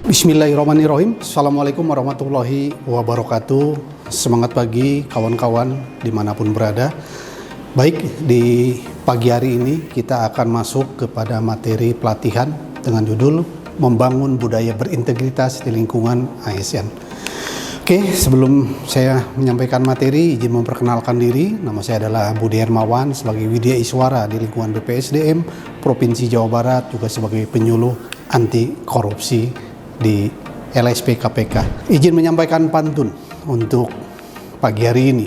Bismillahirrahmanirrahim. Assalamualaikum warahmatullahi wabarakatuh. Semangat pagi kawan-kawan dimanapun berada. Baik, di pagi hari ini kita akan masuk kepada materi pelatihan dengan judul Membangun Budaya Berintegritas di Lingkungan ASN. Oke, sebelum saya menyampaikan materi, izin memperkenalkan diri. Nama saya adalah Budi Hermawan sebagai Widya Iswara di lingkungan BPSDM Provinsi Jawa Barat, juga sebagai penyuluh anti korupsi di LSP KPK. Izin menyampaikan pantun untuk pagi hari ini.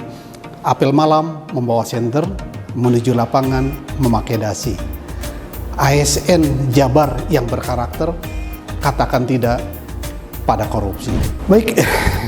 Apel malam membawa senter, menuju lapangan memakai dasi. ASN Jabar yang berkarakter, katakan tidak pada korupsi. Baik,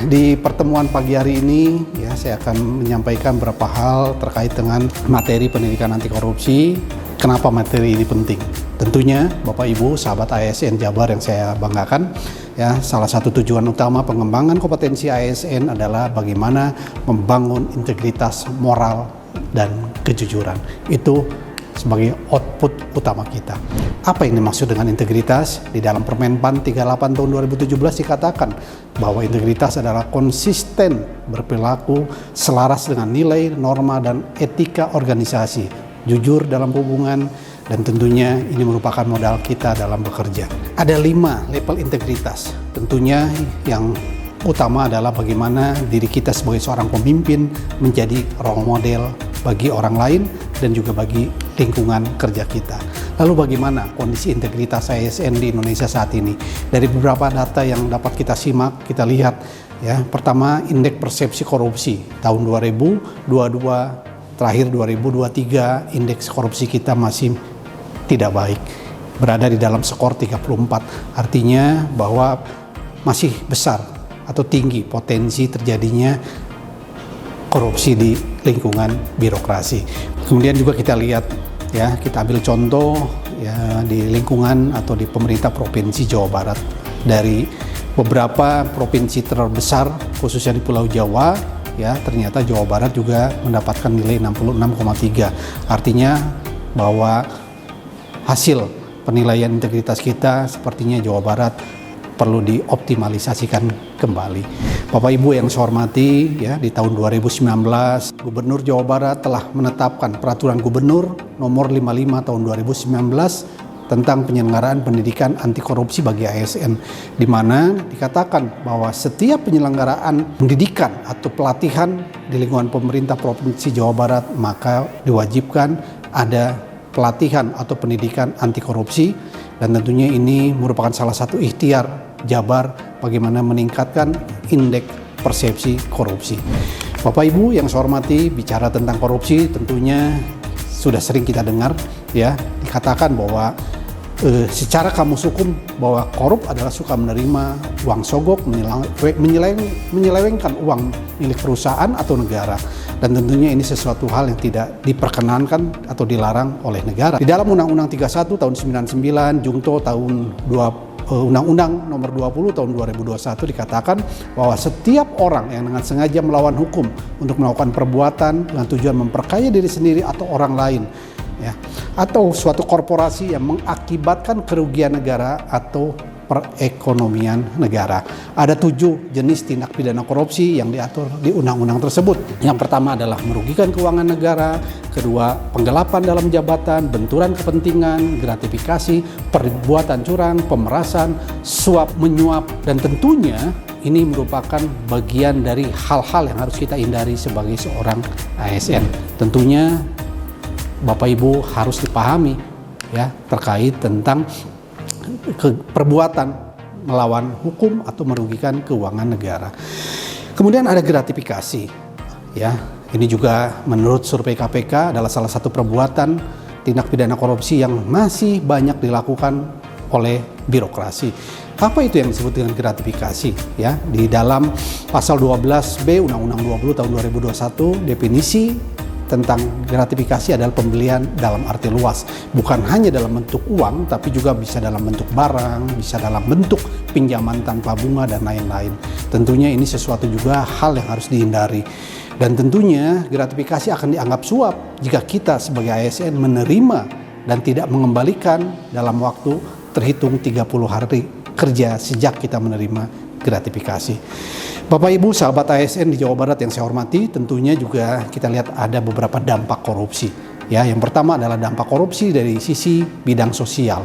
di pertemuan pagi hari ini ya saya akan menyampaikan beberapa hal terkait dengan materi pendidikan anti korupsi. Kenapa materi ini penting? Tentunya Bapak Ibu sahabat ASN Jabar yang saya banggakan, ya, salah satu tujuan utama pengembangan kompetensi ASN adalah bagaimana membangun integritas moral dan kejujuran. Itu sebagai output utama kita. Apa yang dimaksud dengan integritas? Di dalam Permenpan 38 tahun 2017 dikatakan bahwa integritas adalah konsisten berperilaku selaras dengan nilai, norma, dan etika organisasi, jujur dalam hubungan, dan tentunya ini merupakan modal kita dalam bekerja. Ada 5 level integritas. Tentunya yang utama adalah bagaimana diri kita sebagai seorang pemimpin menjadi role model bagi orang lain dan juga bagi lingkungan kerja kita. Lalu bagaimana kondisi integritas ASN di Indonesia saat ini? Dari beberapa data yang dapat kita simak, kita lihat ya. Pertama, indeks persepsi korupsi tahun 2022 terakhir 2023, indeks korupsi kita masih tidak baik, berada di dalam skor 34. Artinya bahwa masih besar atau tinggi potensi terjadinya korupsi di lingkungan birokrasi. Kemudian juga kita lihat ya, kita ambil contoh ya di lingkungan atau di pemerintah Provinsi Jawa Barat. Dari beberapa provinsi terbesar khususnya di Pulau Jawa ya, ternyata Jawa Barat juga mendapatkan nilai 66,3. Artinya bahwa hasil penilaian integritas kita sepertinya Jawa Barat perlu dioptimalisasikan kembali. Bapak Ibu yang saya hormati, ya, di tahun 2019 Gubernur Jawa Barat telah menetapkan Peraturan Gubernur Nomor 55 tahun 2019 tentang penyelenggaraan pendidikan anti korupsi bagi ASN, di mana dikatakan bahwa setiap penyelenggaraan pendidikan atau pelatihan di lingkungan pemerintah Provinsi Jawa Barat maka diwajibkan ada pelatihan atau pendidikan anti korupsi, dan tentunya ini merupakan salah satu ikhtiar Jabar bagaimana meningkatkan indeks persepsi korupsi. Bapak Ibu yang saya hormati, bicara tentang korupsi tentunya sudah sering kita dengar ya, dikatakan bahwa secara kamus hukum bahwa korup adalah suka menerima uang sogok, menyelewengkan uang milik perusahaan atau negara. Dan tentunya ini sesuatu hal yang tidak diperkenankan atau dilarang oleh negara. Di dalam Undang-Undang 31 tahun 99, Jungto tahun Undang-Undang Nomor 20 tahun 2021 dikatakan bahwa setiap orang yang dengan sengaja melawan hukum untuk melakukan perbuatan dengan tujuan memperkaya diri sendiri atau orang lain, ya, atau suatu korporasi yang mengakibatkan kerugian negara atau perekonomian negara. Ada 7 jenis tindak pidana korupsi yang diatur di undang-undang tersebut. Yang pertama adalah merugikan keuangan negara, kedua penggelapan dalam jabatan, benturan kepentingan, gratifikasi, perbuatan curang, pemerasan, suap menyuap, dan tentunya ini merupakan bagian dari hal-hal yang harus kita hindari sebagai seorang ASN. Tentunya Bapak Ibu harus dipahami ya terkait tentang perbuatan melawan hukum atau merugikan keuangan negara. Kemudian ada gratifikasi ya. Ini juga menurut survei KPK adalah salah satu perbuatan tindak pidana korupsi yang masih banyak dilakukan oleh birokrasi. Apa itu yang disebut dengan gratifikasi ya? Di dalam pasal 12B Undang-Undang 20 tahun 2021 definisi tentang gratifikasi adalah pembelian dalam arti luas, bukan hanya dalam bentuk uang, tapi juga bisa dalam bentuk barang, bisa dalam bentuk pinjaman tanpa bunga dan lain-lain. Tentunya ini sesuatu juga hal yang harus dihindari. Dan tentunya gratifikasi akan dianggap suap jika kita sebagai ASN menerima dan tidak mengembalikan dalam waktu terhitung 30 hari kerja sejak kita menerima gratifikasi. Bapak Ibu sahabat ASN di Jawa Barat yang saya hormati, tentunya juga kita lihat ada beberapa dampak korupsi. Ya, yang pertama adalah dampak korupsi dari sisi bidang sosial.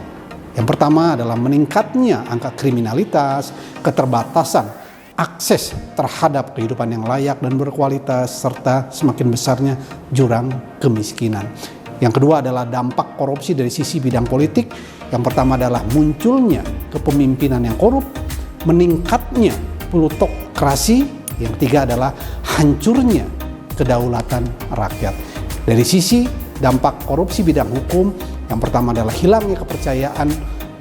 Yang pertama adalah meningkatnya angka kriminalitas, keterbatasan akses terhadap kehidupan yang layak dan berkualitas, serta semakin besarnya jurang kemiskinan. Yang kedua adalah dampak korupsi dari sisi bidang politik. Yang pertama adalah munculnya kepemimpinan yang korup, meningkatnya plutokrasi. Yang ketiga adalah hancurnya kedaulatan rakyat. Dari sisi dampak korupsi bidang hukum, yang pertama adalah hilangnya kepercayaan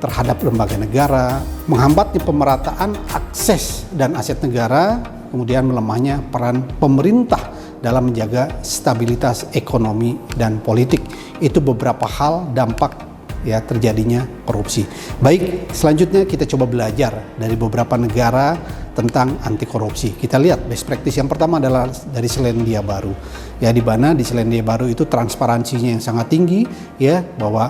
terhadap lembaga negara, menghambatnya pemerataan akses dan aset negara, kemudian melemahnya peran pemerintah dalam menjaga stabilitas ekonomi dan politik. Itu beberapa hal dampak ya terjadinya korupsi. Baik, selanjutnya kita coba belajar dari beberapa negara tentang anti korupsi. Kita lihat best practice yang pertama adalah dari Selandia Baru. Ya, di mana di Selandia Baru itu transparansinya yang sangat tinggi, ya, bahwa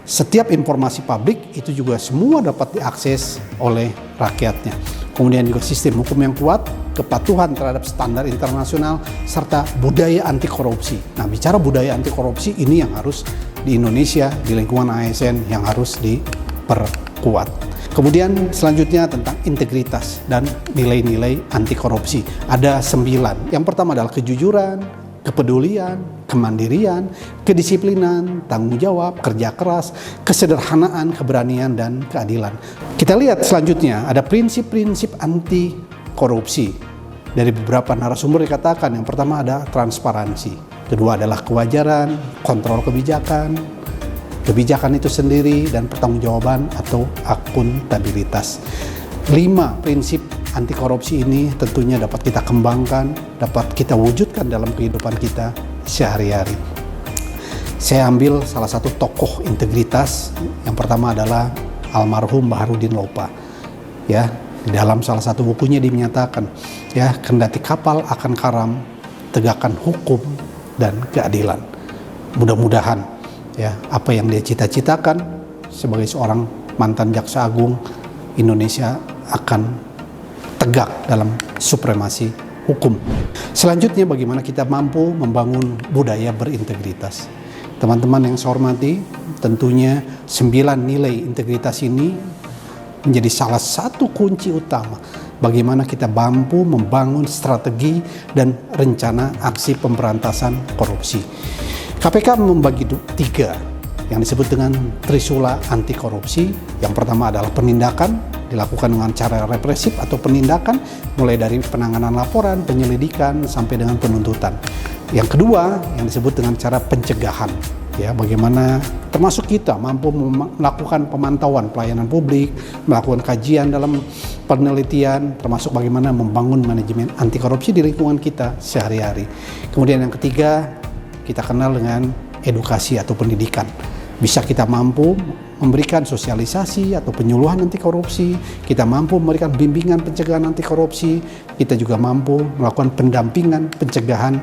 setiap informasi publik itu juga semua dapat diakses oleh rakyatnya. Kemudian juga sistem hukum yang kuat, kepatuhan terhadap standar internasional, serta budaya anti korupsi. Nah, bicara budaya anti korupsi ini yang harus di Indonesia, di lingkungan ASN yang harus diperkuat. Kemudian selanjutnya tentang integritas dan nilai-nilai anti korupsi. Ada 9. Yang pertama adalah kejujuran, kepedulian, kemandirian, kedisiplinan, tanggung jawab, kerja keras, kesederhanaan, keberanian, dan keadilan. Kita lihat selanjutnya ada prinsip-prinsip anti korupsi. Dari beberapa narasumber dikatakan yang pertama ada transparansi, kedua adalah kewajaran, kontrol kebijakan itu sendiri, dan pertanggungjawaban atau akuntabilitas. 5 prinsip anti korupsi ini tentunya dapat kita kembangkan, dapat kita wujudkan dalam kehidupan kita sehari-hari. Saya ambil salah satu tokoh integritas, yang pertama adalah almarhum Baharudin Lopa. Ya, di dalam salah satu bukunya dinyatakan, ya, kendati kapal akan karam, tegakkan hukum dan keadilan. Mudah-mudahan ya apa yang dia cita-citakan sebagai seorang mantan jaksa agung, Indonesia akan tegak dalam supremasi hukum. Selanjutnya bagaimana kita mampu membangun budaya berintegritas. Teman-teman yang saya hormati, tentunya 9 nilai integritas ini menjadi salah satu kunci utama bagaimana kita mampu membangun strategi dan rencana aksi pemberantasan korupsi. KPK membagi 3 yang disebut dengan trisula anti korupsi. Yang pertama adalah penindakan, dilakukan dengan cara represif atau penindakan, mulai dari penanganan laporan, penyelidikan, sampai dengan penuntutan. Yang kedua yang disebut dengan cara pencegahan, ya, bagaimana termasuk kita mampu melakukan pemantauan pelayanan publik, melakukan kajian dalam penelitian, termasuk bagaimana membangun manajemen anti korupsi di lingkungan kita sehari-hari. Kemudian yang ketiga kita kenal dengan edukasi atau pendidikan. Bisa kita mampu memberikan sosialisasi atau penyuluhan anti korupsi, kita mampu memberikan bimbingan pencegahan anti korupsi, kita juga mampu melakukan pendampingan pencegahan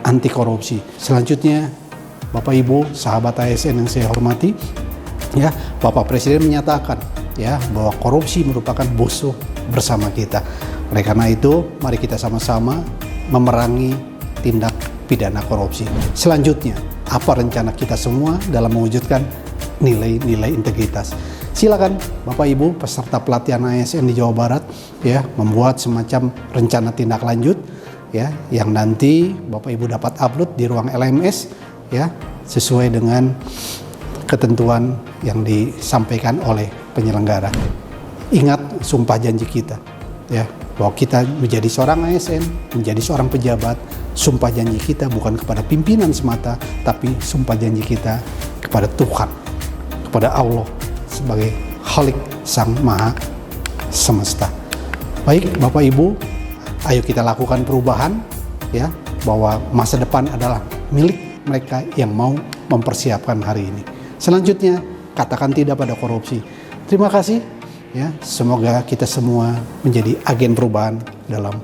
anti korupsi. Selanjutnya, Bapak Ibu, sahabat ASN yang saya hormati, ya, Bapak Presiden menyatakan ya bahwa korupsi merupakan musuh bersama kita. Oleh karena itu, mari kita sama-sama memerangi tindak pidana korupsi. Selanjutnya, apa rencana kita semua dalam mewujudkan nilai-nilai integritas? Silakan Bapak Ibu peserta pelatihan ASN di Jawa Barat ya membuat semacam rencana tindak lanjut ya yang nanti Bapak Ibu dapat upload di ruang LMS ya sesuai dengan ketentuan yang disampaikan oleh penyelenggara. Ingat sumpah janji kita ya bahwa kita menjadi seorang ASN, menjadi seorang pejabat, sumpah janji kita bukan kepada pimpinan semata, tapi sumpah janji kita kepada Tuhan, kepada Allah sebagai Khalik Sang Maha Semesta. Baik Bapak Ibu, ayo kita lakukan perubahan ya, bahwa masa depan adalah milik mereka yang mau mempersiapkan hari ini. Selanjutnya, katakan tidak pada korupsi. Terima kasih. Ya, semoga kita semua menjadi agen perubahan dalam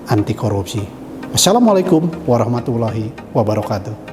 anti korupsi. Wassalamualaikum warahmatullahi wabarakatuh.